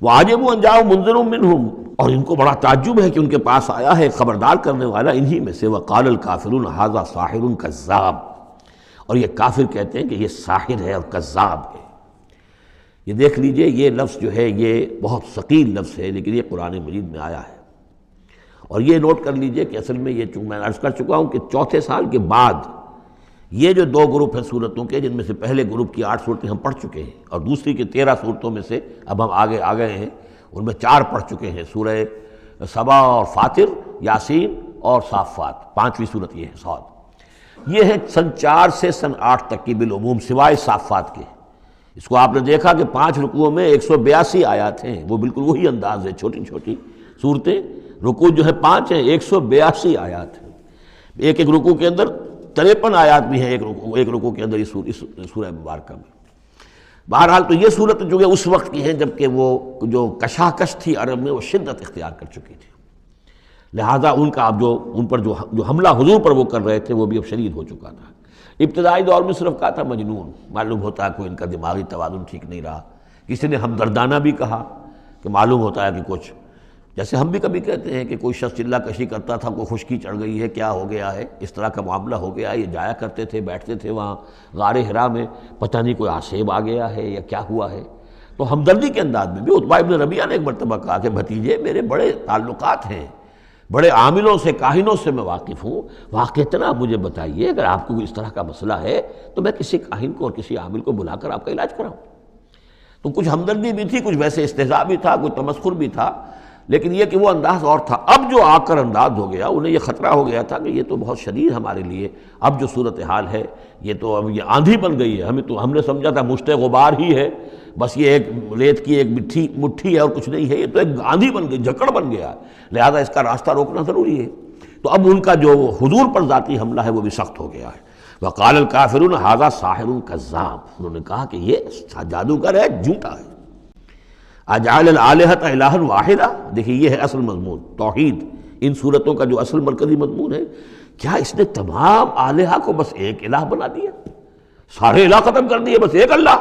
وَعَجِبُوا أَن جَاءَهُم مُنذِرٌ مِّنْهُمْ، اور ان کو بڑا تعجب ہے کہ ان کے پاس آیا ہے خبردار کرنے والا انہی میں سے۔ وَقَالَ الْكَافِرُونَ هَذَا سَاحِرٌ كَذَّابٌ، اور یہ کافر کہتے ہیں کہ یہ ساحر ہے اور کذاب ہے۔ یہ دیکھ لیجئے، یہ لفظ جو ہے یہ بہت ثقیل لفظ ہے، لیکن یہ قرآن مجید میں آیا ہے۔ اور یہ نوٹ کر لیجئے کہ اصل میں یہ چونکہ میں عرض کر چکا ہوں کہ چوتھے سال کے بعد یہ جو دو گروپ ہیں صورتوں کے، جن میں سے پہلے گروپ کی 8 صورتیں ہم پڑھ چکے ہیں، اور دوسری کی 13 صورتوں میں سے اب ہم آگے آ گئے ہیں، ان میں 4 پڑھ چکے ہیں، سورہ سبا اور فاطر، یاسین اور صافات، 5ویں صورت یہ ہے صاد۔ یہ ہے سن 4 سے سن 8 تک کی بالعموم سوائے صافات کے۔ اس کو آپ نے دیکھا کہ 5 رکوعوں میں 182 آیات ہیں، وہ بالکل وہی انداز ہے، چھوٹی چھوٹی صورتیں، رکوع جو ہے 5 ہیں، 182 آیات ہیں۔ ایک ایک رکوع کے اندر 53 آیات بھی ہیں، ایک رکوع کے اندر اس سورہ مبارکہ میں۔ بہرحال تو یہ صورت جو ہے اس وقت کی ہیں جب کہ وہ جو کشاکش تھی عرب میں وہ شدت اختیار کر چکی تھی، لہذا ان کا اب ان پر جو حملہ حضور پر وہ کر رہے تھے وہ بھی اب شدید ہو چکا تھا۔ ابتدائی دور میں صرف کہا تھا مجنون، معلوم ہوتا ہے کوئی ان کا دماغی توازن ٹھیک نہیں رہا۔ کسی نے ہمدردانہ بھی کہا کہ معلوم ہوتا ہے کہ کچھ، جیسے ہم بھی کبھی کہتے ہیں کہ کوئی شخص چلہ کشی کرتا تھا، کوئی خشکی چڑھ گئی ہے، کیا ہو گیا ہے، اس طرح کا معاملہ ہو گیا ہے۔ یہ جایا کرتے تھے، بیٹھتے تھے وہاں غار حرا میں، پتہ نہیں کوئی آسیب آ گیا ہے یا کیا ہوا ہے۔ تو ہمدردی کے انداز میں بھی عتبہ ابن ربیعہ نے ایک مرتبہ کہا کہ بھتیجے میرے بڑے تعلقات ہیں، بڑے عاملوں سے کاہنوں سے میں واقف ہوں، واقعتاً آپ مجھے بتائیے اگر آپ کو اس طرح کا مسئلہ ہے تو میں کسی کاہن کو اور کسی عامل کو بلا کر آپ کا علاج کراؤں۔ تو کچھ ہمدردی بھی تھی، کچھ ویسے استہزاء بھی تھا، کوئی تمسخر بھی تھا، لیکن یہ کہ وہ انداز اور تھا۔ اب جو آ کر انداز ہو گیا، انہیں یہ خطرہ ہو گیا تھا کہ یہ تو بہت شدید ہمارے لیے اب جو صورتحال ہے، یہ تو اب یہ آندھی بن گئی ہے۔ ہم نے سمجھا تھا مشت غبار ہی ہے، بس یہ ایک ریت کی ایک مٹھی ہے اور کچھ نہیں ہے، یہ تو ایک آندھی بن گئی، جھکڑ بن گیا، لہذا اس کا راستہ روکنا ضروری ہے۔ تو اب ان کا جو حضور پر ذاتی حملہ ہے وہ بھی سخت ہو گیا ہے۔ وقال الکافرون ھذا ساحر کذاب، انہوں نے کہا کہ یہ جادوگر ہے، جھوٹا ہے۔ اجعل الآلہۃ الہا واحدہ، دیکھیے یہ ہے اصل مضمون توحید، ان صورتوں کا جو اصل مرکزی مضمون ہے، کیا اس نے تمام آلہہ کو بس ایک الہ بنا دیا، سارے الہ ختم کر دیے، بس ایک اللہ؟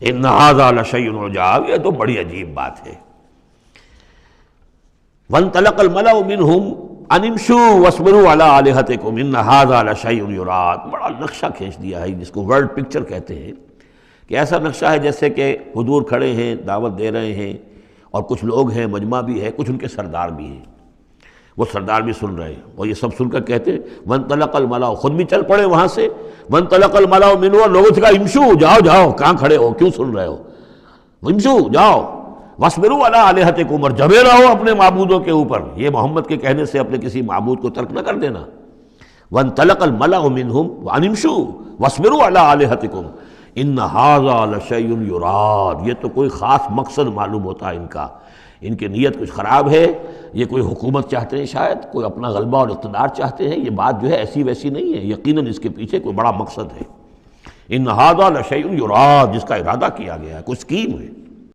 ان ھذا لشیء عجاب، یہ تو بڑی عجیب بات ہے۔ وانطلق الملأ منهم ان امشوا واصبروا علی آلہتکم ان ھذا لشیء یراد، بڑا نقشہ کھینچ دیا ہے جس کو ورلڈ پکچر کہتے ہیں، کہ ایسا نقشہ ہے جیسے کہ حضور کھڑے ہیں، دعوت دے رہے ہیں، اور کچھ لوگ ہیں، مجمع بھی ہے، کچھ ان کے سردار بھی ہیں، وہ سردار بھی سن رہے ہیں، اور یہ سب سن کر کہتے ہیں وانطلق الملأ، خود بھی چل پڑے وہاں سے، وانطلق الملأ منهم، اور لوگوں سے کہا امشوا، جاؤ جاؤ، کہاں کھڑے ہو، کیوں سن رہے ہو، امشوا جاؤ، واصبروا علی آلہتکم، اور جمے رہو اپنے معبودوں کے اوپر، یہ محمد کے کہنے سے اپنے کسی معبود کو ترک نہ کر دینا۔ وانطلق الملأ منهم ان امشوا واصبروا علی آلہتکم ان ھذا لشیء یراد، یہ تو کوئی خاص مقصد معلوم ہوتا ہے ان کا، ان کی نیت کچھ خراب ہے، یہ کوئی حکومت چاہتے ہیں، شاید کوئی اپنا غلبہ اور اقتدار چاہتے ہیں، یہ بات جو ہے ایسی ویسی نہیں ہے، یقیناً اس کے پیچھے کوئی بڑا مقصد ہے۔ ان ھذا لشیء یراد، جس کا ارادہ کیا گیا ہے، کوئی اسکیم ہے۔